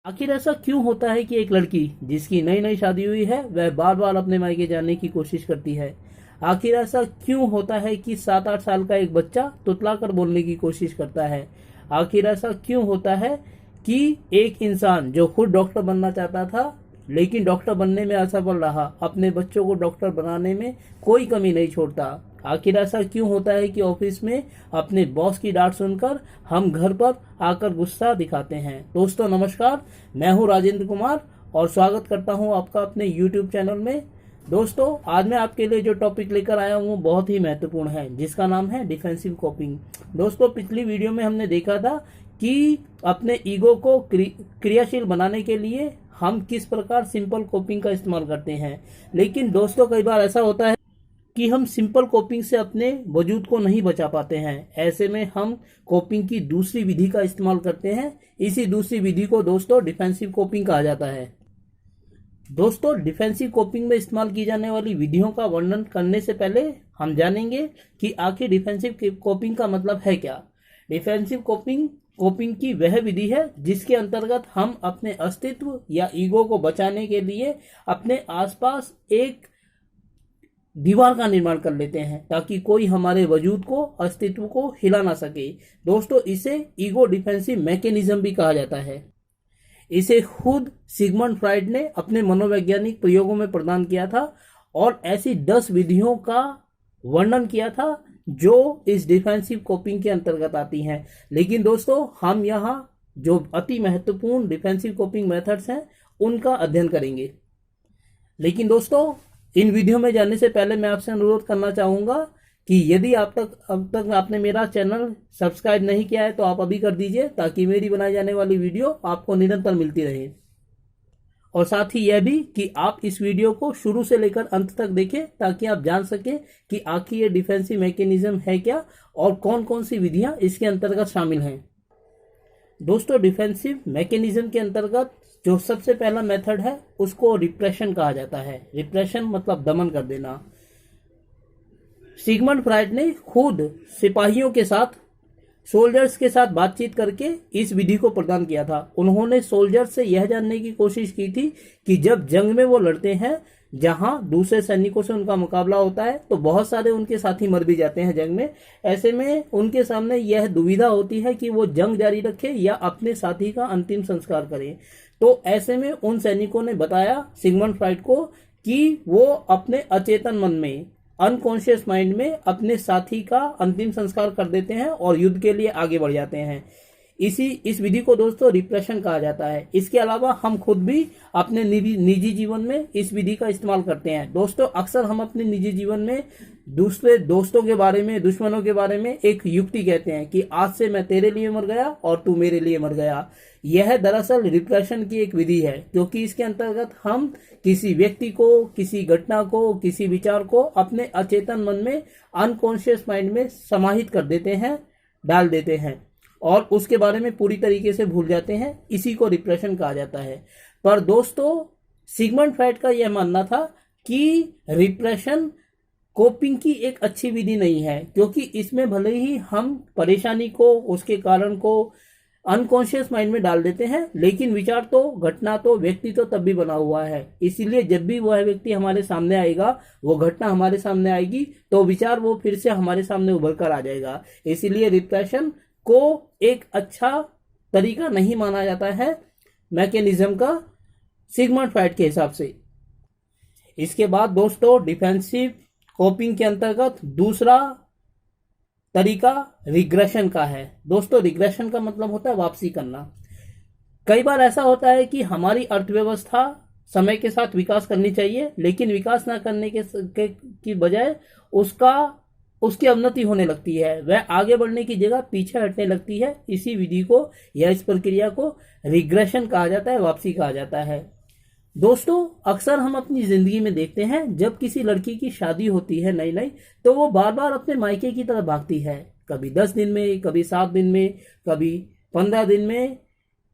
आखिर ऐसा क्यों होता है कि एक लड़की जिसकी नई नई शादी हुई है वह बार बार अपने मायके जाने की कोशिश करती है। आखिर ऐसा क्यों होता है कि 7-8 साल का एक बच्चा तुतलाकर बोलने की कोशिश करता है। आखिर ऐसा क्यों होता है कि एक इंसान जो खुद डॉक्टर बनना चाहता था लेकिन डॉक्टर बनने में असफल रहा, अपने बच्चों को डॉक्टर बनाने में कोई कमी नहीं छोड़ता। आखिर ऐसा क्यों होता है कि ऑफिस में अपने बॉस की डांट सुनकर हम घर पर आकर गुस्सा दिखाते हैं। दोस्तों नमस्कार, मैं हूं राजेंद्र कुमार और स्वागत करता हूं आपका अपने YouTube चैनल में। दोस्तों आज मैं आपके लिए जो टॉपिक लेकर आया हूं वो बहुत ही महत्वपूर्ण है, जिसका नाम है डिफेंसिव कोपिंग। दोस्तों पिछली वीडियो में हमने देखा था कि अपने ईगो को क्रियाशील बनाने के लिए हम किस प्रकार सिंपल कोपिंग का इस्तेमाल करते हैं। लेकिन दोस्तों कई बार ऐसा होता है कि हम सिंपल कोपिंग से अपने वजूद को नहीं बचा पाते हैं। ऐसे में हम कोपिंग की दूसरी विधि का इस्तेमाल करते हैं। इसी दूसरी विधि को दोस्तों डिफेंसिव कोपिंग कहा जाता है। दोस्तों डिफेंसिव कोपिंग में इस्तेमाल की जाने वाली विधियों का वर्णन करने से पहले हम जानेंगे कि आखिर डिफेंसिव कोपिंग का मतलब है क्या। डिफेंसिव कोपिंग की वह विधि है जिसके अंतर्गत हम अपने अस्तित्व या ईगो को बचाने के लिए अपने आसपास एक दीवार का निर्माण कर लेते हैं ताकि कोई हमारे वजूद को, अस्तित्व को हिला ना सके। दोस्तों इसे ईगो डिफेंसिव मैकेनिज्म भी कहा जाता है। इसे खुद सिगमंड फ्राइड ने अपने मनोवैज्ञानिक प्रयोगों में प्रदान किया था और ऐसी 10 विधियों का वर्णन किया था जो इस डिफेंसिव कोपिंग के अंतर्गत आती हैं। लेकिन दोस्तों हम यहाँ जो अति महत्वपूर्ण डिफेंसिव कोपिंग मेथड्स हैं उनका अध्ययन करेंगे। लेकिन दोस्तों इन वीडियो में जाने से पहले मैं आपसे अनुरोध करना चाहूँगा कि यदि अब तक आपने मेरा चैनल सब्सक्राइब नहीं किया है तो आप अभी कर दीजिए ताकि मेरी बनाई जाने वाली वीडियो आपको निरंतर मिलती रहे। और साथ ही यह भी कि आप इस वीडियो को शुरू से लेकर अंत तक देखें ताकि आप जान सकें कि आखिर ये डिफेंसिव मैकेनिज्म है क्या और कौन कौन सी विधियां इसके अंतर्गत शामिल हैं। दोस्तों डिफेंसिव मैकेनिज्म के अंतर्गत जो सबसे पहला मेथड है उसको रिप्रेशन कहा जाता है। रिप्रेशन मतलब दमन कर देना। सिगमंड फ्राइड ने खुद सिपाहियों के साथ, सोल्जर्स के साथ बातचीत करके इस विधि को प्रदान किया था। उन्होंने सोल्जर्स से यह जानने की कोशिश की थी कि जब जंग में वो लड़ते हैं जहां दूसरे सैनिकों से उनका मुकाबला होता है तो बहुत सारे उनके साथी मर भी जाते हैं जंग में। ऐसे में उनके सामने यह दुविधा होती है कि वो जंग जारी रखें या अपने साथी का अंतिम संस्कार करें। तो ऐसे में उन सैनिकों ने बताया सिगमंड फ्राइड को कि वो अपने अचेतन मन में, अनकॉन्शियस माइंड में अपने साथी का अंतिम संस्कार कर देते हैं और युद्ध के लिए आगे बढ़ जाते हैं। इस विधि को दोस्तों रिप्रेशन कहा जाता है। इसके अलावा हम खुद भी अपने निजी जीवन में इस विधि का इस्तेमाल करते हैं। दोस्तों अक्सर हम अपने निजी जीवन में दूसरे दोस्तों के बारे में, दुश्मनों के बारे में एक युक्ति कहते हैं कि आज से मैं तेरे लिए मर गया और तू मेरे लिए मर गया। यह दरअसल रिप्रेशन की एक विधि है क्योंकि इसके अंतर्गत हम किसी व्यक्ति को, किसी घटना को, किसी विचार को अपने अचेतन मन में, अनकॉन्शियस माइंड में समाहित कर देते हैं, डाल देते हैं और उसके बारे में पूरी तरीके से भूल जाते हैं। इसी को रिप्रेशन कहा जाता है। पर दोस्तों सिगमंड फ्राइड का यह मानना था कि रिप्रेशन कोपिंग की एक अच्छी विधि नहीं है क्योंकि इसमें भले ही हम परेशानी को, उसके कारण को अनकॉन्शियस माइंड में डाल देते हैं लेकिन विचार तो, घटना तो, व्यक्ति तो तब भी बना हुआ है। इसीलिए जब भी वह व्यक्ति हमारे सामने आएगा, वो घटना हमारे सामने आएगी तो विचार वो फिर से हमारे सामने उभर कर आ जाएगा। इसीलिए रिप्रेशन को एक अच्छा तरीका नहीं माना जाता है मैकेनिज्म का सिगमंड फ्राइड के हिसाब से। इसके बाद दोस्तों डिफेंसिव कोपिंग के अंतर्गत दूसरा तरीका रिग्रेशन का है। दोस्तों रिग्रेशन का मतलब होता है वापसी करना। कई बार ऐसा होता है कि हमारी अर्थव्यवस्था समय के साथ विकास करनी चाहिए लेकिन विकास ना करने की बजाय उसकी अवनति होने लगती है। वह आगे बढ़ने की जगह पीछे हटने लगती है। इसी विधि को या इस प्रक्रिया को रिग्रेशन कहा जाता है, वापसी कहा जाता है। दोस्तों अक्सर हम अपनी जिंदगी में देखते हैं जब किसी लड़की की शादी होती है नई नई तो वो बार बार अपने मायके की तरफ भागती है। कभी 10 दिन में, कभी 7 दिन में, कभी 15 दिन में।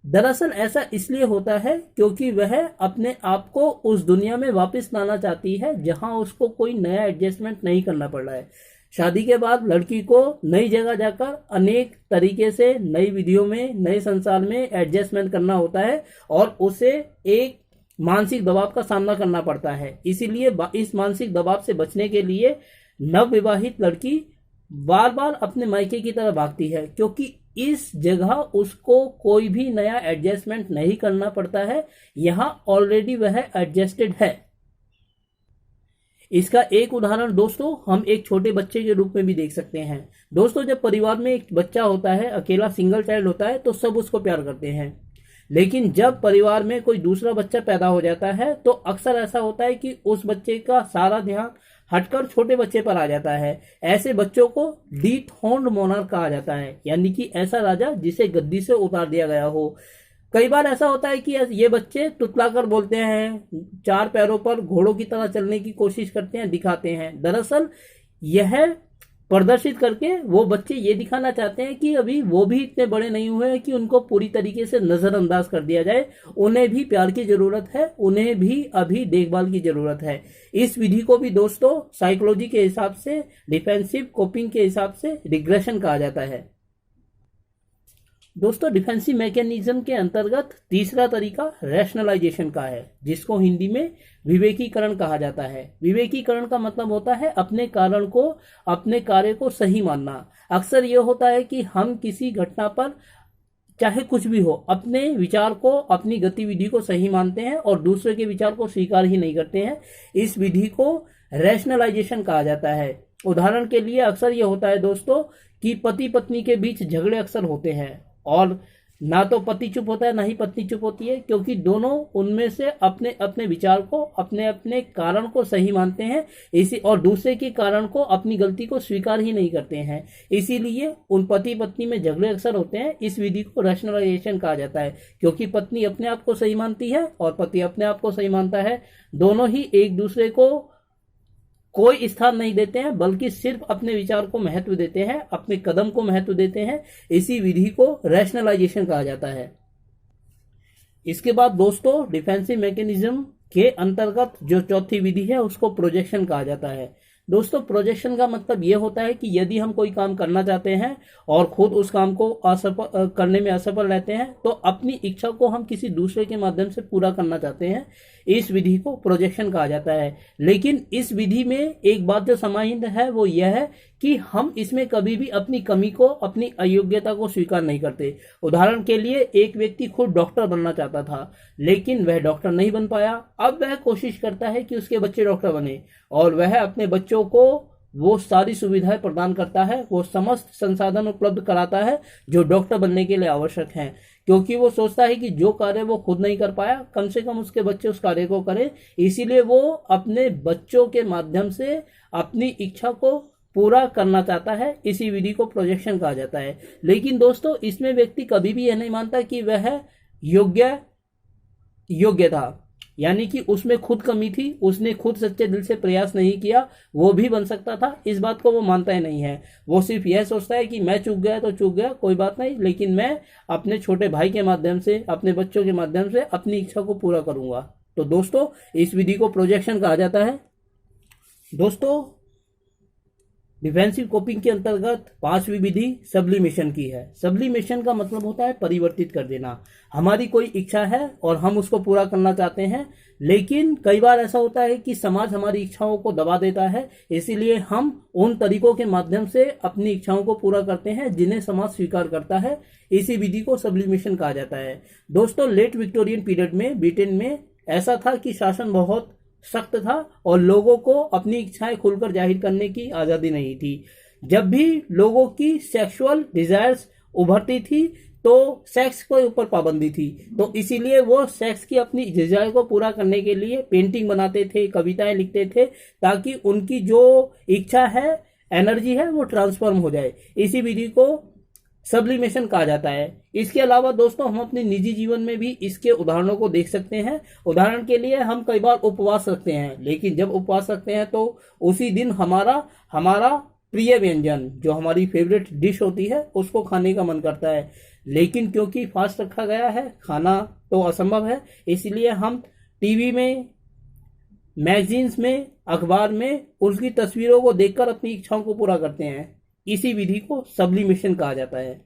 दरअसल ऐसा इसलिए होता है क्योंकि वह अपने आप को उस दुनिया में वापस लाना चाहती है जहां उसको कोई नया एडजस्टमेंट नहीं करना पड़ रहा है। शादी के बाद लड़की को नई जगह जाकर अनेक तरीके से नई विधियों में, नए संसार में एडजस्टमेंट करना होता है और उसे एक मानसिक दबाव का सामना करना पड़ता है। इसीलिए इस मानसिक दबाव से बचने के लिए नवविवाहित लड़की बार बार अपने मायके की तरफ भागती है, क्योंकि इस जगह उसको कोई भी नया एडजस्टमेंट नहीं करना पड़ता है, यहां ऑलरेडी वह एडजस्टेड है। इसका एक उदाहरण दोस्तों हम एक छोटे बच्चे के रूप में भी देख सकते हैं। दोस्तों, जब परिवार में एक बच्चा होता है, अकेला सिंगल चाइल्ड होता है, तो सब उसको प्यार करते हैं। लेकिन जब परिवार में कोई दूसरा बच्चा पैदा हो जाता है तो अक्सर ऐसा होता है कि उस बच्चे का सारा ध्यान हटकर छोटे बच्चे पर आ जाता है। ऐसे बच्चों को डिथोन्ड मोनार्क कहा जाता है, यानी कि ऐसा राजा जिसे गद्दी से उतार दिया गया हो। कई बार ऐसा होता है कि ये बच्चे तुतलाकर बोलते हैं, चार पैरों पर घोड़ों की तरह चलने की कोशिश करते हैं, दिखाते हैं। दरअसल यह प्रदर्शित करके वो बच्चे ये दिखाना चाहते हैं कि अभी वो भी इतने बड़े नहीं हुए हैं कि उनको पूरी तरीके से नजरअंदाज कर दिया जाए। उन्हें भी प्यार की जरूरत है, उन्हें भी अभी देखभाल की जरूरत है। इस विधि को भी दोस्तों साइकोलॉजी के हिसाब से, डिफेंसिव कोपिंग के हिसाब से रिग्रेशन कहा जाता है। दोस्तों, डिफेंसिव मैकेनिज्म के अंतर्गत तीसरा तरीका रैशनलाइजेशन का है, जिसको हिंदी में विवेकीकरण कहा जाता है। विवेकीकरण का मतलब होता है अपने कारण को, अपने कार्य को सही मानना। अक्सर यह होता है कि हम किसी घटना पर, चाहे कुछ भी हो, अपने विचार को, अपनी गतिविधि को सही मानते हैं और दूसरे के विचार को स्वीकार ही नहीं करते हैं। इस विधि को रैशनलाइजेशन कहा जाता है। उदाहरण के लिए अक्सर यह होता है दोस्तों कि पति पत्नी के बीच झगड़े अक्सर होते हैं और ना तो पति चुप होता है ना ही पत्नी चुप होती है, क्योंकि दोनों उनमें से अपने अपने विचार को, अपने अपने कारण को सही मानते हैं इसी और दूसरे के कारण को, अपनी गलती को स्वीकार ही नहीं करते हैं। इसीलिए उन पति पत्नी में झगड़े अक्सर होते हैं। इस विधि को रैशनलाइजेशन कहा जाता है, क्योंकि पत्नी अपने आप को सही मानती है और पति अपने आप को सही मानता है। दोनों ही एक दूसरे को कोई स्थान नहीं देते हैं, बल्कि सिर्फ अपने विचार को महत्व देते हैं, अपने कदम को महत्व देते हैं। इसी विधि को रैशनलाइजेशन कहा जाता है। इसके बाद दोस्तों डिफेंसिव मैकेनिज्म के अंतर्गत जो चौथी विधि है उसको प्रोजेक्शन कहा जाता है। दोस्तों, प्रोजेक्शन का मतलब यह होता है कि यदि हम कोई काम करना चाहते हैं और खुद उस काम को करने में असफल रहते हैं, तो अपनी इच्छा को हम किसी दूसरे के माध्यम से पूरा करना चाहते हैं। इस विधि को प्रोजेक्शन कहा जाता है। लेकिन इस विधि में एक बात जो समाहित है वो यह है कि हम इसमें कभी भी अपनी कमी को, अपनी अयोग्यता को स्वीकार नहीं करते। उदाहरण के लिए एक व्यक्ति खुद डॉक्टर बनना चाहता था, लेकिन वह डॉक्टर नहीं बन पाया। अब वह कोशिश करता है कि उसके बच्चे डॉक्टर बने और वह अपने बच्चों को वो सारी सुविधाएं प्रदान करता है, वो समस्त संसाधन उपलब्ध कराता है जो डॉक्टर बनने के लिए आवश्यक हैं, क्योंकि वो सोचता है कि जो कार्य वो खुद नहीं कर पाया, कम से कम उसके बच्चे उस कार्य को करें। इसीलिए वो अपने बच्चों के माध्यम से अपनी इच्छा को पूरा करना चाहता है। इसी विधि को प्रोजेक्शन कहा जाता है। लेकिन दोस्तों, इसमें व्यक्ति कभी भी यह नहीं मानता कि वह योग्य था, यानी कि उसमें खुद कमी थी, उसने खुद सच्चे दिल से प्रयास नहीं किया, वो भी बन सकता था। इस बात को वो मानता ही नहीं है। वो सिर्फ यह सोचता है कि मैं चूक गया तो चूक गया, कोई बात नहीं, लेकिन मैं अपने छोटे भाई के माध्यम से, अपने बच्चों के माध्यम से अपनी इच्छा को पूरा करूंगा। तो दोस्तों, इस विधि को प्रोजेक्शन कहा जाता है। दोस्तों, डिफेंसिव कोपिंग के अंतर्गत पांचवी विधि सब्लिमेशन की है। सब्लिमेशन का मतलब होता है परिवर्तित कर देना। हमारी कोई इच्छा है और हम उसको पूरा करना चाहते हैं, लेकिन कई बार ऐसा होता है कि समाज हमारी इच्छाओं को दबा देता है। इसीलिए हम उन तरीकों के माध्यम से अपनी इच्छाओं को पूरा करते हैं जिन्हें समाज स्वीकार करता है। इसी विधि को सब्लिमेशन कहा जाता है। दोस्तों, लेट विक्टोरियन पीरियड में ब्रिटेन में ऐसा था कि शासन बहुत सख्त था और लोगों को अपनी इच्छाएं खुलकर जाहिर करने की आजादी नहीं थी। जब भी लोगों की सेक्सुअल डिजायर्स उभरती थी तो सेक्स के ऊपर पाबंदी थी, तो इसीलिए वो सेक्स की अपनी डिजायर को पूरा करने के लिए पेंटिंग बनाते थे, कविताएं लिखते थे, ताकि उनकी जो इच्छा है, एनर्जी है, वो ट्रांसफॉर्म हो जाए। इसी विधि को सब्लिमेशन कहा जाता है। इसके अलावा दोस्तों, हम अपने निजी जीवन में भी इसके उदाहरणों को देख सकते हैं। उदाहरण के लिए हम कई बार उपवास रखते हैं, लेकिन जब उपवास रखते हैं तो उसी दिन हमारा प्रिय व्यंजन, जो हमारी फेवरेट डिश होती है, उसको खाने का मन करता है, लेकिन क्योंकि फास्ट रखा गया है, खाना तो असंभव है, इसलिए हम टीवी में मैगजीन्स में, अखबार में उसकी तस्वीरों को देखकर अपनी इच्छाओं को पूरा करते हैं। इसी विधि को सब्लिमेशन कहा जाता है।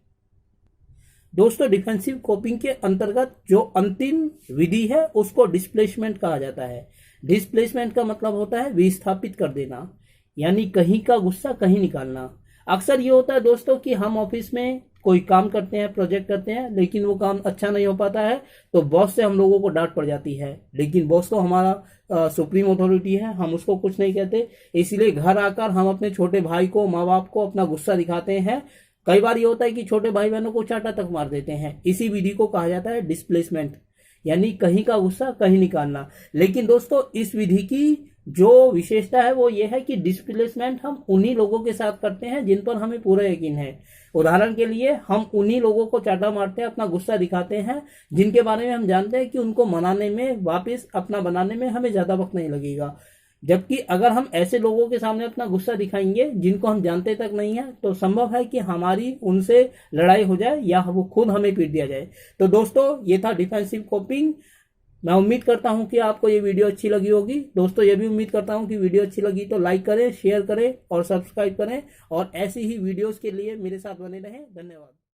दोस्तों, डिफेंसिव कोपिंग के अंतर्गत जो अंतिम विधि है उसको डिस्प्लेसमेंट कहा जाता है। डिस्प्लेसमेंट का मतलब होता है विस्थापित कर देना, यानी कहीं का गुस्सा कहीं निकालना। अक्सर ये होता है दोस्तों कि हम ऑफिस में कोई काम करते हैं, प्रोजेक्ट करते हैं, लेकिन वो काम अच्छा नहीं हो पाता है तो बॉस से हम लोगों को डांट पड़ जाती है। लेकिन बॉस तो हमारा सुप्रीम अथॉरिटी है, हम उसको कुछ नहीं कहते। इसलिए घर आकर हम अपने छोटे भाई को, माँ बाप को अपना गुस्सा दिखाते हैं। कई बार ये होता है कि छोटे भाई बहनों को चाटा तक मार देते हैं। इसी विधि को कहा जाता है डिस्प्लेसमेंट, यानी कहीं का गुस्सा कहीं निकालना। लेकिन दोस्तों, इस विधि की जो विशेषता है वो ये है कि डिस्प्लेसमेंट हम उन्हीं लोगों के साथ करते हैं जिन पर हमें पूरा यकीन है। उदाहरण के लिए, हम उन्हीं लोगों को चाटा मारते हैं, अपना गुस्सा दिखाते हैं जिनके बारे में हम जानते हैं कि उनको मनाने में, वापस अपना बनाने में हमें ज्यादा वक्त नहीं लगेगा। जबकि अगर हम ऐसे लोगों के सामने अपना गुस्सा दिखाएंगे जिनको हम जानते तक नहीं है, तो संभव है कि हमारी उनसे लड़ाई हो जाए या वो खुद हमें पीट दिया जाए। तो दोस्तों, ये था डिफेंसिव कोपिंग। मैं उम्मीद करता हूं कि आपको ये वीडियो अच्छी लगी होगी। दोस्तों, ये भी उम्मीद करता हूं कि वीडियो अच्छी लगी तो लाइक करें, शेयर करें और सब्सक्राइब करें, और ऐसी ही वीडियोस के लिए मेरे साथ बने रहें। धन्यवाद।